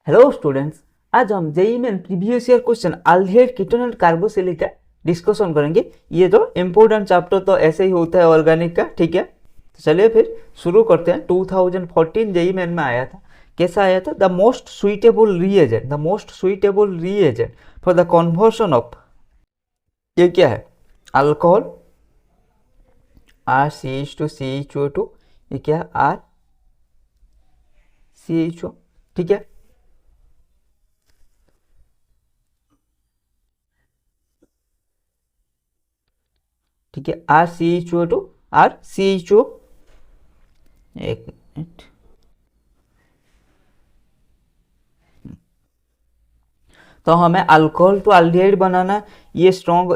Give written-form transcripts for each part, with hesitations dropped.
Hello students, आज हम JEE main previous year question aldehyde ketone and carboxylic का discussion करेंगे। ये तो इम्पोर्टेंट चैप्टर तो ऐसे ही होता है ऑर्गेनिक का, ठीक है। तो चलिए फिर शुरू करते हैं। 2014 जेईई मेन में आया था। कैसा आया था? The most suitable reagent for the conversion of, ये क्या है? अल्कोहल RCH2CH2O2, ये क्या है? RCHO, ठीक है। ठीक है, RCHO2 RCHO, एक मिनट। तो हमें अल्कोहल टू अल्डिहाइड बनाना। ये स्ट्रॉन्ग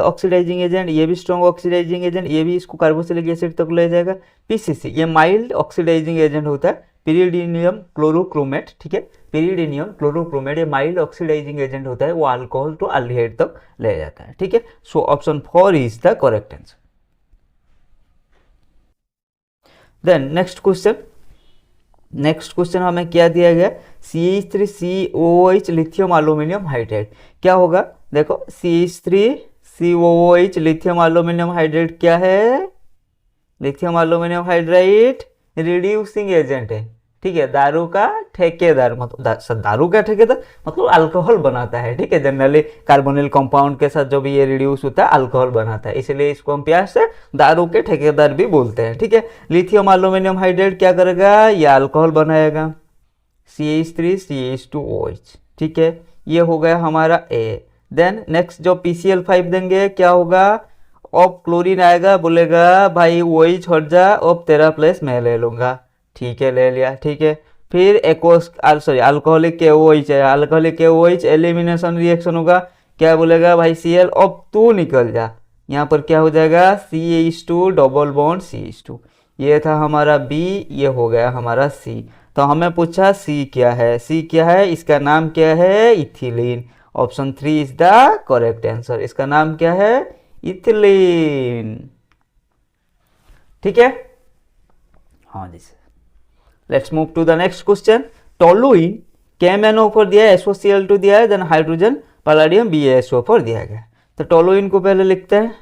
ऑक्सीडाइजिंग एजेंट, ये भी स्ट्रॉन्ग ऑक्सीडाइजिंग एजेंट, ये भी इसको कार्बोक्सिलिक एसिड तक ले जाएगा। पीसीसी ये माइल्ड ऑक्सीडाइजिंग एजेंट होता है। पिरिडीनियम क्लोरोक्रोमेट, ठीक है, पिरिडीनियम क्लोरोक्रोमेट ये माइल्ड ऑक्सीडाइजिंग एजेंट होता है, वो अल्कोहल टू अल्डिहाइड तक ले जाता है, ठीक है। So option 4 is the correct answer. Then next question हमें क्या दिया गया? CH3COOH लिथियम एल्यूमिनियम हाइड्राइड क्या होगा? देखो, CH3COOH लिथियम एल्यूमिनियम हाइड्राइड क्या है? Lithium aluminium hydride reducing agent है, ठीक है। दारू का ठेकेदार मतलब अल्कोहल बनाता है, ठीक है। जनरली कार्बोनिल कंपाउंड के साथ जो भी ये रिड्यूस होता है अल्कोहल बनाता है, इसलिए इसको हम प्यार से दारू के ठेकेदार भी बोलते हैं, ठीक है। लिथियम एल्यूमिनियम हाइड्राइड क्या करेगा? ये अल्कोहल बनाएगा, CH3CH2OH, ठीक है। ये हो गया हमारा ए। देन नेक्स्ट जो PCl5 देंगे क्या होगा? अब क्लोरीन आएगा, बोलेगा भाई वही छोड़ जा, अब तेरा प्लेस मैं ले लूंगा, ठीक है, ले लिया, ठीक है। फिर अल्कोहलिक KOH है, अल्कोहलिक KOH एलिमिनेशन रिएक्शन होगा, क्या बोलेगा भाई Cl, अब तू निकल जा। यहाँ पर क्या हो जाएगा? CH2 double bond CH2। ये था हमारा B, ये हो गया हमारा C। तो हमें पूछा C क्या है? C क्या है? इसका नाम क्या है? Ethylene. Option 3 is the correct answer. इसका नाम क्या है? इथिलीन, ठीक है। हाँ जी sir. Let's move to the next question. Toluene KMnO4 दिया है, SOCl2 दिया है, देन हाइड्रोजन पैलेडियम BaSO4 दिया गया। तो टोलुइन को पहले लिखते हैं।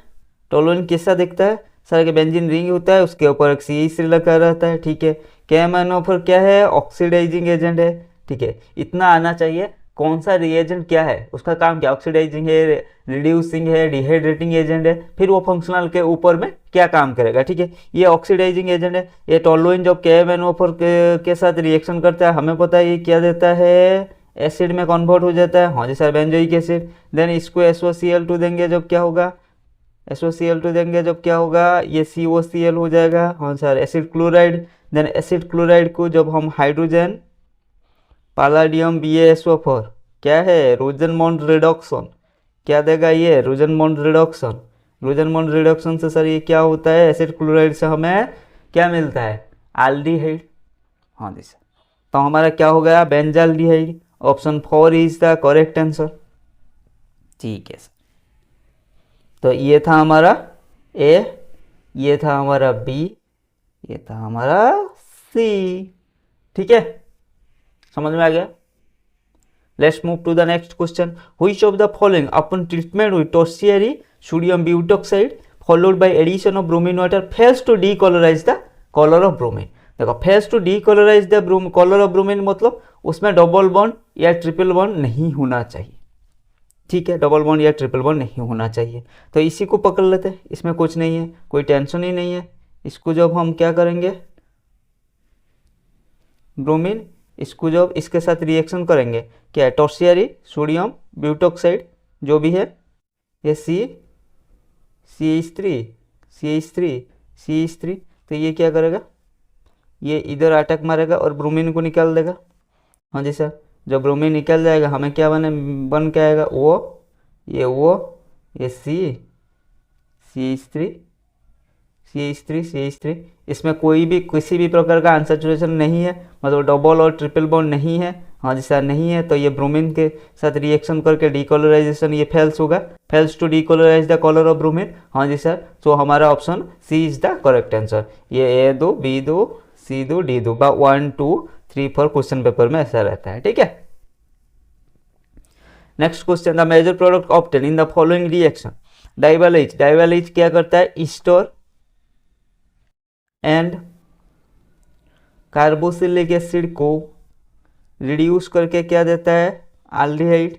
टोलुइन कैसा दिखता है? सारे के बेंजीन रिंग होता है, उसके ऊपर एक CH लगा रहता है, ठीक है। KMnO4 क्या है? ऑक्सीडाइजिंग एजेंट है, ठीक है। इतना आना चाहिए। कौन सा रिएजेंट क्या है, उसका काम क्या? ऑक्सीडाइजिंग है, रिड्यूसिंग है, डिहाइड्रेटिंग एजेंट है, फिर वो फंक्शनल के ऊपर में क्या काम करेगा, ठीक है। ये ऑक्सीडाइजिंग एजेंट है। ये टोलुइन जब KMnO4 के साथ रिएक्शन करता है, हमें पता है ये क्या देता है? एसिड में कन्वर्ट हो जाता है, हाँ जी सर, बेंजोइक एसिड। देन इसको SOCl2 देंगे जब क्या होगा? SOCl2 देंगे जब क्या होगा? ये COCl हो जाएगा, हाँ sir, acid chloride. Then acid chloride को जब हम हाइड्रोजन पैलेडियम BaSO4 क्या है? रोजन-बॉन्ड रिडक्शन क्या देगा? ये रोजन-बॉन्ड रिडक्शन। रोजन-बॉन्ड रिडक्शन से सर ये क्या होता है? एसिड क्लोराइड से हमें क्या मिलता है? एल्डिहाइड, हाँ जी सर। तो हमारा क्या हो गया? Benzaldehyde. Option 4 is the correct answer, ठीक है सर। तो ये था हमारा ए, ये था हमारा बी, ये था हमारा सी, ठीक है। समझ में आ गया? Let's move to the next question. Which of the following upon treatment with tertiary sodium butoxide followed by addition of bromine water fails to decolourise the colour of bromine? देखो, fails to decolourise the colour of bromine मतलब उसमें double bond या triple bond नहीं होना चाहिए, ठीक है। Double bond या ट्रिपल बॉन्ड नहीं होना चाहिए। तो इसी को पकड़ लेते हैं, इसमें कुछ नहीं है, कोई टेंशन ही नहीं है। इसको जब हम क्या करेंगे, ब्रोमीन, इसको जब इसके साथ रिएक्शन करेंगे, क्या है? टर्शियरी सोडियम ब्यूटॉक्साइड जो भी है, ये CH3, तो ये क्या करेगा? ये इधर अटैक मारेगा और ब्रोमीन को निकाल देगा, हाँ जी सर। जब ब्रोमीन निकल जाएगा, हमें क्या बन के आएगा? ये CH3। इसमें कोई भी किसी भी प्रकार का अनसैचुरेशन नहीं है, मतलब डबल और ट्रिपल बॉन्ड नहीं है, हाँ जी सर, नहीं है। तो ये ब्रोमीन के साथ रिएक्शन करके डीकलराइजेशन ये फेल्स होगा, fails to decolourise the colour of bromine, हाँ जी सर। तो हमारा option C is the correct answer. ये ए दो, बी दो, सी दो, डी दो, 1 2 3 4 क्वेश्चन पेपर में ऐसा रहता है, ठीक है। Next question, the major product obtain in the following reaction. DIBAL H क्या करता है, ईस्टर एंड कार्बोक्सिलिक एसिड को रिड्यूस करके क्या देता है, एल्डिहाइड।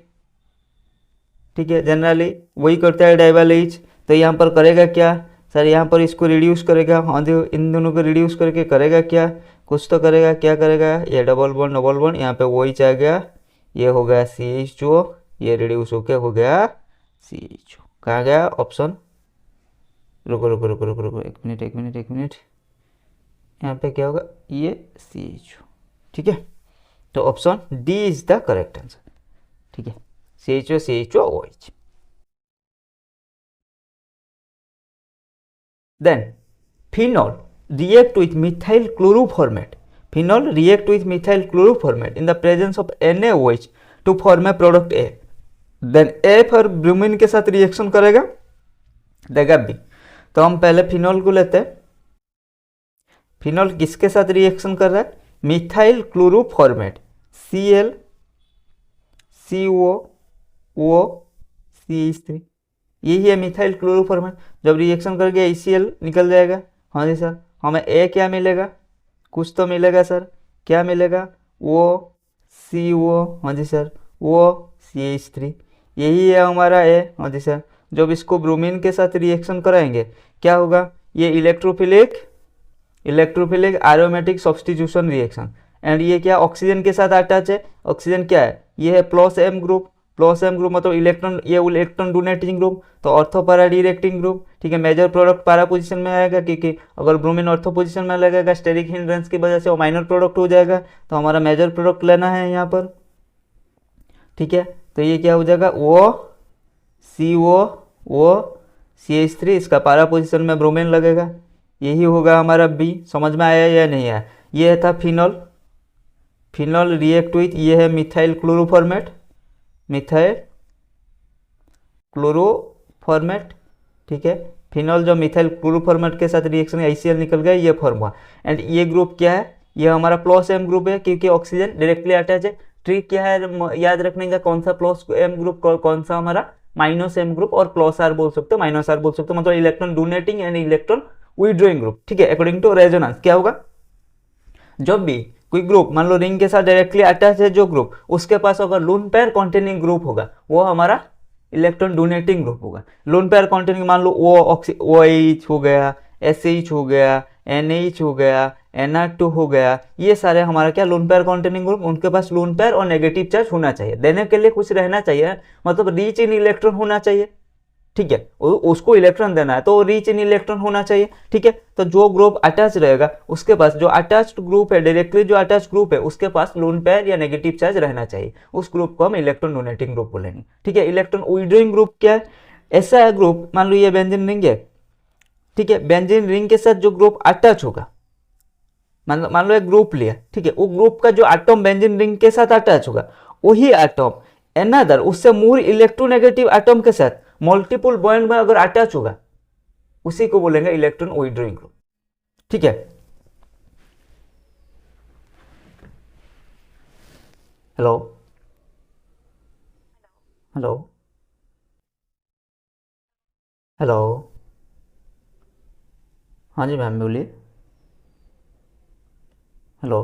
ठीक है, जनरली वही करता है डाइवाल H। तो यहाँ पर करेगा क्या सर, यहाँ पर इसको रिड्यूस करेगा, हाँ इन दोनों को रिड्यूस करके करेगा क्या, कुछ तो करेगा, क्या करेगा, ये डबल बॉन्ड यहाँ पे OH आ गया, ये हो गया CH2, ये रिड्यूस होके हो गया CH2। कहाँ गया ऑप्शन, रुको रुको रुको रुको रुको, एक मिनट, यहाँ पे क्या होगा, ये CH2। ठीक है, तो option D is the correct answer. ठीक है, CH2 OH। Then phenol react with methyl chloroformate. Phenol react with methyl chloroformate in the presence of NaOH to form a product A. Then A पर bromine के साथ reaction करेगा, देगा B। तो हम पहले फिनॉल को लेते हैं। फिनॉल किसके साथ रिएक्शन कर रहा है, methyl क्लोरोफॉर्मेट, Cl CO O CH3, यही है मिथाइल क्लोरोफॉर्मेट। जब रिएक्शन करके ACl निकल जाएगा, हाँ जी सर, हमें A क्या मिलेगा, कुछ तो मिलेगा सर, क्या मिलेगा, O CO, हाँ जी सर, O CH3, यही है हमारा A, हाँ जी सर। जब इसको ब्रोमीन के साथ रिएक्शन कराएंगे क्या होगा, ये electrophilic aromatic substitution reaction, and ये क्या ऑक्सीजन के साथ अटैच है। ऑक्सीजन क्या है, ये है +M ग्रुप, मतलब इलेक्ट्रॉन, ये इलेक्ट्रॉन डोनेटिंग ग्रुप, तो ऑर्थो पैरा डायरेक्टिंग ग्रुप। ठीक है, मेजर प्रोडक्ट पैरा पोजीशन में आएगा, क्योंकि अगर ब्रोमीन ऑर्थो पोजीशन में लगेगा स्टेरिक हिंड्रेंस की वजह से वो माइनर प्रोडक्ट हो जाएगा, तो हमारा मेजर प्रोडक्ट लेना है यहाँ पर। ठीक है, तो ये क्या हो जाएगा, O CH3, इसका पैरा पोजीशन में ब्रोमीन लगेगा, यही होगा हमारा B। समझ में आया या नहीं आया, ये था फिनॉल रिएक्ट विथ, ये है मिथाइल क्लोरोफॉर्मेट, ठीक है, फिनॉल जो मिथाइल क्लोरोफॉर्मेट के साथ रिएक्शन ACl निकल गया, ये फॉर्म हुआ। एंड ये ग्रुप क्या है, ये हमारा +M ग्रुप है, क्योंकि ऑक्सीजन डायरेक्टली अटैच है। ट्रिक क्या है याद रखने का, कौन सा +M ग्रुप, कौन सा हमारा -M ग्रुप, और +R बोल सकते हो, -R बोल सकते हो, मतलब electron donating and electron withdrawing group. ठीक है, अकॉर्डिंग टू रेजोनेंस क्या होगा, जब भी कोई ग्रुप मान लो रिंग के साथ डायरेक्टली अटैच है जो ग्रुप, उसके पास अगर लोन पेयर कॉन्टेनिंग ग्रुप होगा, वो हमारा इलेक्ट्रॉन डोनेटिंग ग्रुप होगा। लोन पेयर कॉन्टेनिंग मान लो OH हो गया, SH हो गया, NH हो गया, NR2 हो गया, ये सारे हमारा क्या लोन पेयर कॉन्टेनिंग ग्रुप, उनके पास लोन पेयर और नेगेटिव चार्ज होना चाहिए, देने के लिए कुछ रहना चाहिए, मतलब रिच इन इलेक्ट्रॉन होना चाहिए। ठीक है, उसको इलेक्ट्रॉन देना है तो रिच इन इलेक्ट्रॉन होना चाहिए। ठीक है, तो जो ग्रुप अटैच रहेगा उसके पास, जो अटैच्ड ग्रुप है, डायरेक्टली जो अटैच ग्रुप है उसके पास लोन पेयर या नेगेटिव चार्ज रहना चाहिए, उस ग्रुप को हम इलेक्ट्रॉन डोनेटिंग ग्रुप बोलेंगे। ठीक है, इलेक्ट्रॉन विड्रॉइंग ग्रुप क्या है, ऐसा है ग्रुप, मान लो ये बेंजीन रिंग है। ठीक है, बेंजीन रिंग के साथ जो ग्रुप अटैच होगा, मान लो एक ग्रुप लिया, ठीक है, वो ग्रुप का जो एटम बेंजीन रिंग के साथ अटैच होगा, वही एटम अनदर उससे मोर इलेक्ट्रोनेगेटिव एटम के साथ मल्टीपल बॉन्ड में अगर अटैच होगा, उसी को बोलेंगे इलेक्ट्रॉन विड्रॉइंग ग्रुप। ठीक है, हेलो हेलो हेलो, हाँ जी मैम बोलिए। हेलो,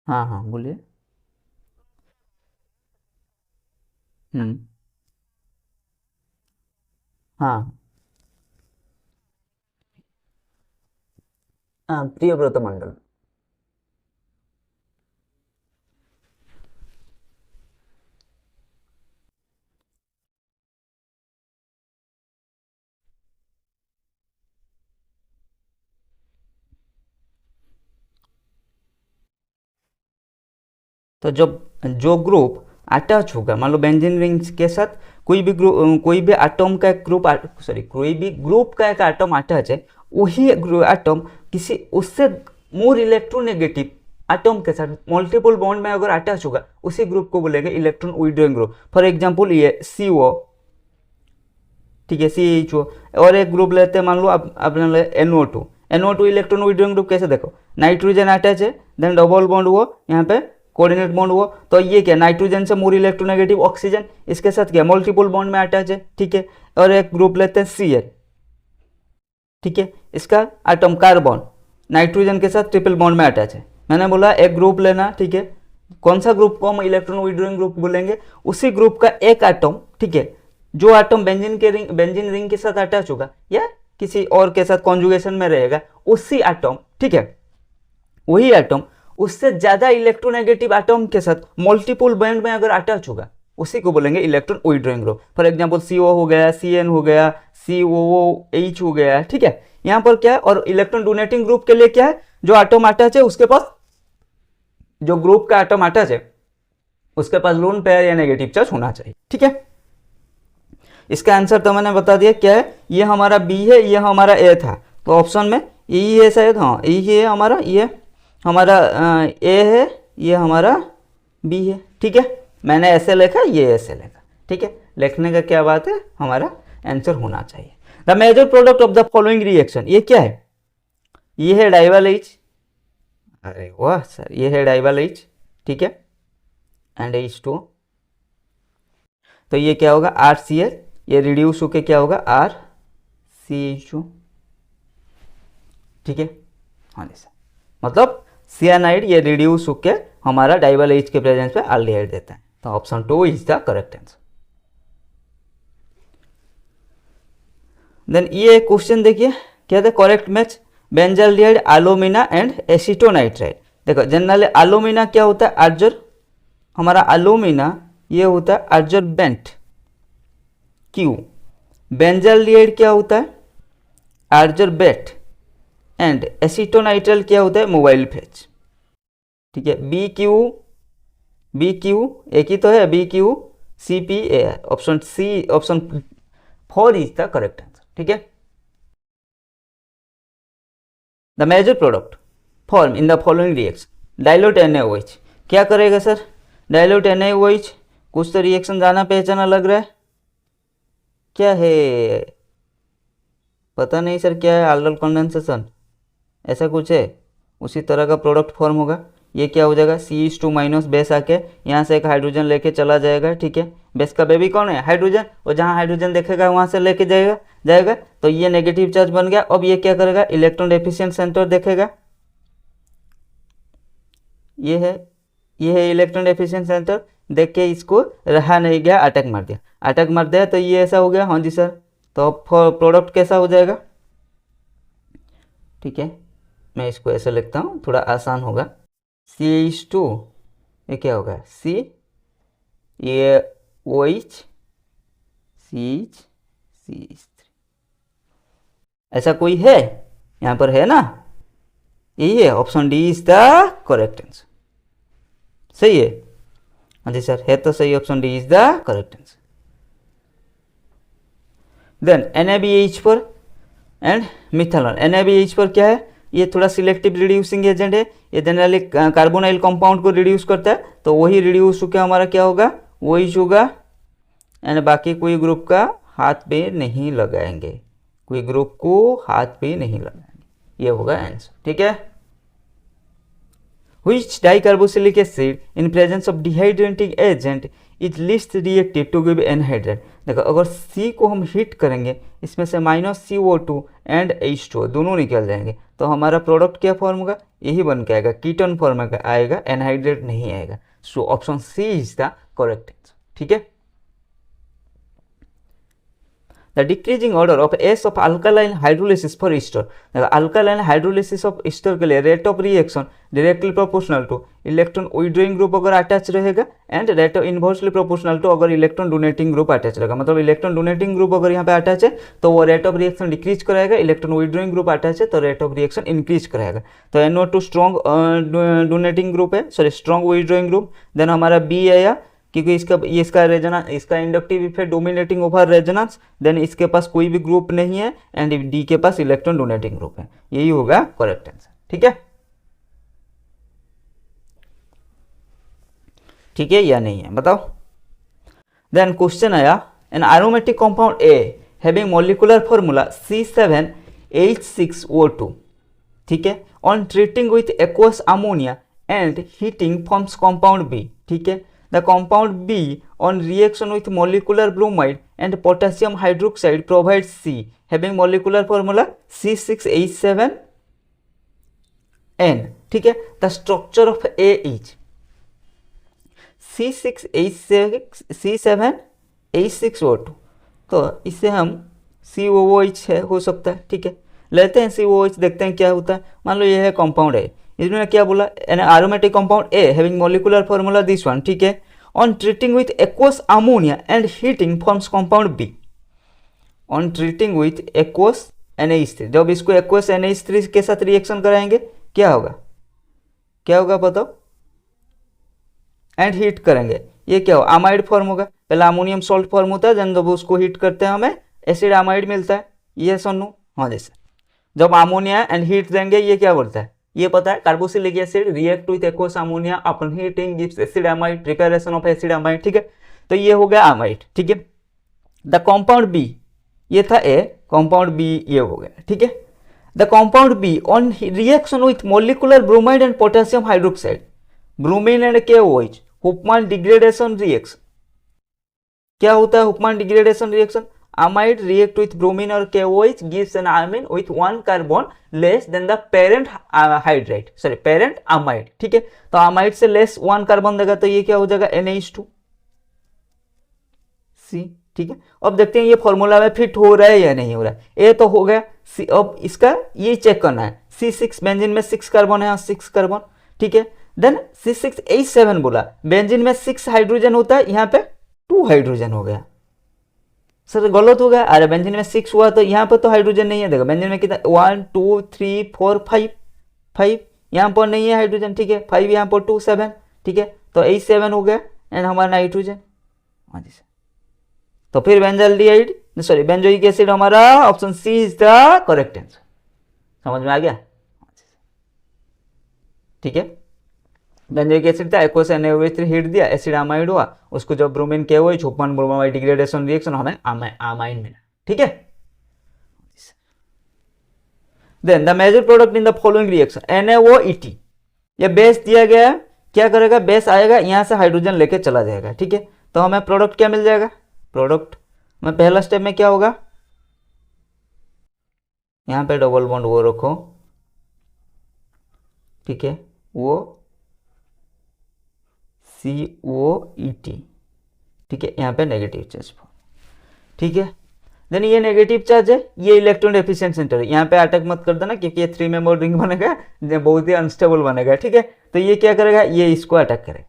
हाँ हाँ बोलिए। हम्म, हाँ हाँ, प्रियव्रत मंडल। तो जब जो ग्रुप अटैच होगा, मान लो बेंजीन रिंग्स के साथ कोई भी ग्रुप, कोई भी एटम का एक ग्रुप, सॉरी कोई भी ग्रुप का एक एटम अटैच है, वही एटम किसी उससे मोर इलेक्ट्रोनेगेटिव एटम के साथ मल्टीपल बॉन्ड में अगर अटैच होगा, उसी ग्रुप को बोलेंगे electron withdrawing group. For example ये CO, ठीक है, CHO, और एक ग्रुप लेते हैं, मान लो अपने NO2 इलेक्ट्रॉन विड्रॉइंग ग्रुप कैसे, देखो नाइट्रोजन अटैच है, देन डबल बॉन्ड वो यहाँ पे कोऑर्डिनेट बॉन्ड हुआ, तो ये क्या नाइट्रोजन से मोर इलेक्ट्रोनेगेटिव ऑक्सीजन, इसके साथ क्या मल्टीपल बॉन्ड में अटैच है, ठीक है। और एक ग्रुप लेते हैं Cl, ठीक है, इसका एटम कार्बन नाइट्रोजन के साथ ट्रिपल बॉन्ड में अटैच है। मैंने बोला एक ग्रुप लेना, ठीक है, कौन सा ग्रुप को हम इलेक्ट्रॉन विड्रॉइंग ग्रुप बोलेंगे, उसी ग्रुप का एक एटम, ठीक है, जो एटम बेंजीन रिंग के साथ अटैच होगा या किसी और के साथ कॉन्जुगेशन में रहेगा, उसी एटम, ठीक है, वही एटम उससे ज्यादा इलेक्ट्रोनेगेटिव एटम के साथ मल्टीपल बॉन्ड में अगर अटैच होगा, उसी को बोलेंगे electron withdrawing group. For example CO हो गया, CN हो गया, COOH हो गया, ठीक है। यहाँ पर क्या है, और इलेक्ट्रॉन डोनेटिंग ग्रुप के लिए क्या है, जो एटम अटैच है उसके पास, जो ग्रुप का एटम अटैच है उसके पास लोन पेयर या नेगेटिव चार्ज होना चाहिए, ठीक है। इसका आंसर तो मैंने बता दिया क्या है, ये हमारा B है, ये हमारा A था, तो ऑप्शन में यही है शायद, हाँ यही है हमारा, ये हमारा A है, ये हमारा B है, ठीक है। मैंने ऐसे लिखा, ये ऐसे लिखा, ठीक है, लिखने का क्या बात है, हमारा आंसर होना चाहिए। The major product of the following reaction, ये क्या है, ये है डाइवाल H, अरे वाह सर, ये है डाइवाल H, ठीक है, एंड H2, तो ये क्या होगा RCl, ये रिड्यूस होके क्या होगा RCH2, ठीक है। हाँ जी सर, मतलब सियानाइड ये रिड्यूस होके हमारा डाइवाल H के प्रेजेंस पे एल्डिहाइड देता है, तो option 2 is the correct answer. Then ये क्वेश्चन देखिए, क्या था, correct match benzaldehyde, alumina and acetonitrile. देखो जनरली एल्यूमिना क्या होता है, अर्जर, हमारा एल्यूमिना ये होता है अर्जरबेंट Q, बेंजाल्डिहाइड क्या होता है अर्जरबेट, एंड एसीटोनाइट्राइल क्या होता है मोबाइल फेज, ठीक है। BQ एक ही तो है, BQ CPAR, option C, option 4 is the correct answer, ठीक है। The major product form in the following reaction, dilute NaOH, क्या करेगा सर, डाइल्यूट NaOH, कुछ तो रिएक्शन जाना पहचाना लग रहा है, क्या है पता नहीं सर, क्या है, aldol कंडेंसेशन ऐसा कुछ है, उसी तरह का प्रोडक्ट फॉर्म होगा। ये क्या हो जाएगा CH2 माइनस बेस आके यहाँ से एक हाइड्रोजन लेके चला जाएगा, ठीक है, बेस का बेबी कौन है हाइड्रोजन, और जहाँ हाइड्रोजन देखेगा वहाँ से लेके जाएगा, तो ये नेगेटिव चार्ज बन गया। अब ये क्या करेगा, इलेक्ट्रॉन डेफिशिएंट सेंटर देखेगा, ये है इलेक्ट्रॉन डेफिशिएंट सेंटर, देख के इसको रहा नहीं गया, अटैक मार दिया, तो ये ऐसा हो गया, हाँ जी सर, तो प्रोडक्ट कैसा हो जाएगा, ठीक है, मैं इसको ऐसे लिखता हूँ थोड़ा आसान होगा, CH2 ये क्या होगा C, ये OH CH3, ऐसा कोई है यहाँ पर, है ना, यही है, option D is the correct answer, सही है, हाँ जी सर, है तो सही, option D is the correct answer. Then NaBH पर एंड मिथानॉल, NaBH पर क्या है, ये थोड़ा सिलेक्टिव रिड्यूसिंग एजेंट है, ये जनरली कार्बोनाइल कंपाउंड को रिड्यूस करता है, तो वही रिड्यूस होकर हमारा क्या होगा वही होगा, एंड बाकी कोई ग्रुप का हाथ पे नहीं लगाएंगे, कोई ग्रुप को हाथ पे नहीं लगाएंगे, ये होगा आंसर, ठीक है। Which dicarboxylic acid in presence of dehydrating agent is least reactive to give anhydride। देखो अगर C को हम हीट करेंगे, इसमें से -CO2 एंड H2 दोनों निकल जाएंगे, तो हमारा प्रोडक्ट क्या फॉर्म होगा, यही बन के आएगा, कीटोन फॉर्म में आएगा, एनहाइड्रेट नहीं आएगा। So option C is the correct answer, ठीक है। The decreasing order of S of alkaline hydrolysis for ester। alkaline hydrolysis of ester के लिए rate of reaction directly proportional to electron withdrawing group अगर attach रहेगा, and rate of inversely proportional to अगर electron donating group attach रहेगा। मतलब electron donating group अगर यहाँ पे अटैच है तो वो रेट ऑफ रिएक्शन डिक्रीज कराएगा, इलेक्ट्रॉन विड्रॉइंग ग्रुप अटैच है तो रेट ऑफ रिएक्शन इंक्रीज कराएगा। तो NO2 स्ट्रॉन्ग डोनेटिंग ग्रुप है, sorry strong withdrawing group. Then हमारा B आया क्योंकि इसका रेजोनेंस, इसका inductive effect dominating over resonance, then इसके पास कोई भी ग्रुप नहीं है, एंड डी के पास इलेक्ट्रॉन डोनेटिंग ग्रुप है, यही होगा करेक्ट आंसर, ठीक है। ठीक है या नहीं है बताओ। देन क्वेश्चन आया, an aromatic compound A having molecular formula C7H6O2, ठीक है, on treating with aqueous ammonia and heating forms compound B, ठीक है। The compound B on reaction with molecular bromide and potassium hydroxide provides C having molecular formula C6H7N, ठीक है। The structure of A is C6H7H6O2, तो इससे हम COOH है हो सकता है, ठीक है। लेते हैं COOH, देखते हैं क्या होता है। मान लो ये है कंपाउंड है, इसमें क्या बोला, an aromatic compound A having molecular formula this one, ठीक है। On treating with aqueous ammonia and heating forms compound B. On treating with aqueous NH3, जब इसको एक्वस NH3 के साथ रिएक्शन कराएंगे क्या होगा, क्या होगा बताओ, एंड हीट करेंगे, ये क्या हो, अमाइड फॉर्म होगा। पहले अमोनियम सॉल्ट फॉर्म होता है, जब उसको हीट करते हैं हमें एसिड अमाइड मिलता है, ये सन्नू, हाँ जैसे जब अमोनिया एंड हीट देंगे ये क्या बोलता है, ये पता है, carboxylic acid react with aqueous ammonia upon heating gives acid amide, preparation of acid amide, ठीक है। तो ये हो गया अमाइड, ठीक है। द कंपाउंड बी, ये था ए, कंपाउंड बी ये हो गया, ठीक है। The compound B on reaction with molecular bromide and potassium hydroxide, bromine and KOH, Hofmann degradation reaction. क्या होता है Hofmann degradation reaction, amide react with bromine or KOH gives an amine with one carbon less than the parent hydride, sorry parent amide, ठीक है। तो amide से less one carbon देगा तो ये क्या हो जाएगा NH2C, ठीक है। अब देखते हैं ये फॉर्मूला में फिट हो रहा है या नहीं हो रहा है। ए तो हो गया, अब इसका ये चेक करना है, C6 बेंजीन में 6 कार्बन है, 6 कार्बन, ठीक है। देन C6H7 बोला, बेंजीन में 6 हाइड्रोजन होता है, यहाँ पे 2 हाइड्रोजन हो गया, सर गलत हो गया। अरे बेंजीन में 6 हुआ तो यहाँ पर तो हाइड्रोजन नहीं है, देखो बेंजीन में कितना 1 2 3 4 5 यहाँ पर नहीं है हाइड्रोजन, ठीक है। 5 यहाँ पर 2 7, ठीक है। तो H7 हो गया एंड हमारा नाइट्रोजन, हाँ जी सर। तो फिर बेंजाल्डिहाइड, सॉरी बेंजोइक एसिड, हमारा option C is the correct answer. समझ में आ गया, ठीक है। बेंजोइक एसिड था, एक्वस NaOH3 हीट दिया, एसिड अमाइड हुआ, उसको जब bromine KOH Hofmann bromide degradation reaction हमें अमाइन मिला, ठीक है। Then the major product in the following reaction NaOET, ये बेस दिया गया, क्या करेगा, बेस आएगा यहाँ से हाइड्रोजन लेके चला जाएगा, ठीक है। तो हमें प्रोडक्ट क्या मिल जाएगा, प्रोडक्ट में पहला स्टेप में क्या होगा, यहाँ पे डबल बॉन्ड वो रखो, ठीक है, वो COET, ठीक है, यहाँ पे नेगेटिव चार्ज, ठीक है। देन ये नेगेटिव चार्ज है, ये इलेक्ट्रॉन डेफिशिएंट सेंटर है, यहाँ पे अटैक मत कर देना क्योंकि ये 3 मेंबर रिंग बनेगा, बहुत ही अनस्टेबल बनेगा, ठीक है। तो ये क्या करेगा, ये इसको अटैक करेगा,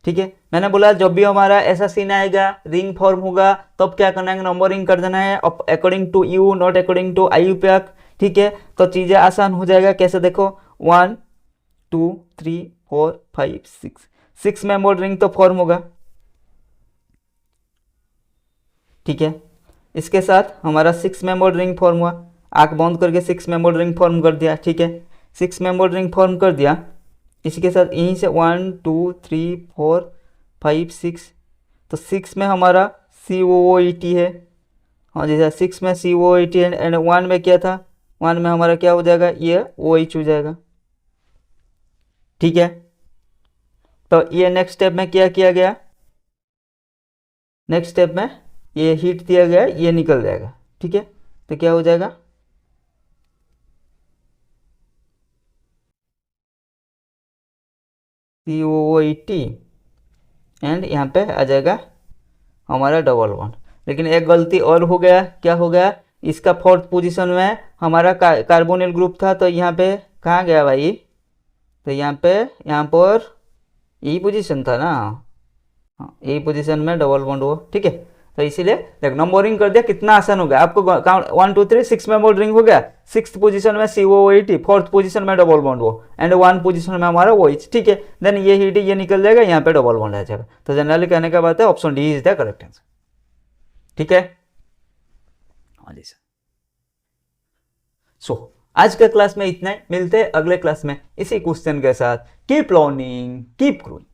ठीक है। मैंने बोला जब भी हमारा ऐसा सीन आएगा, रिंग फॉर्म होगा, तब क्या करना है, नंबरिंग कर देना है according to you, not according to IUPAC, ठीक है। तो चीजें आसान हो जाएगा, कैसे देखो 1 2 3 4 5 6 मेंबर रिंग तो फॉर्म होगा, ठीक है। इसके साथ हमारा 6 मेंबर रिंग फॉर्म हुआ, आंख बंद करके 6 मेंबर रिंग फॉर्म कर दिया, ठीक है। 6 मेंबर रिंग फॉर्म कर दिया, इसके साथ यहीं से 1 2 3 4 5 6, तो 6 में हमारा COOET है, हाँ जी सर, 6 में COOET है, एंड 1 में क्या था, 1 में हमारा क्या हो जाएगा, ये OH हो जाएगा, ठीक है। तो ये नेक्स्ट स्टेप में क्या किया गया, नेक्स्ट स्टेप में ये हीट दिया गया, ये निकल जाएगा, ठीक है। तो क्या हो जाएगा, COOET एंड यहाँ पे आ जाएगा हमारा डबल बॉन्ड। लेकिन एक गलती और हो गया, क्या हो गया, इसका 4th पोजीशन में हमारा कार्बोनिल ग्रुप था, तो यहाँ पे कहाँ गया भाई, तो यहाँ पर यही पोजीशन था ना, हाँ यही पोजीशन में डबल बॉन्ड हो, ठीक है। तो इसीलिए देख नंबरिंग कर दिया, कितना आसान हो गया आपको, काउंट 1 2 3 6 में रिंग हो गया, 6th पोजीशन में COOET, 4th पोजीशन में डबल बॉन्ड वो, एंड 1 पोजीशन में हमारा OH, ठीक है। देन ये हीट ये निकल जाएगा, यहाँ पे डबल बॉन्ड आ जाएगा। तो जनरली कहने का बात है option D is the correct answer, ठीक है, हाँ जी सर। सो आज के क्लास में इतना ही, मिलते हैं अगले क्लास में इसी क्वेश्चन के साथ। Keep learning, keep growing.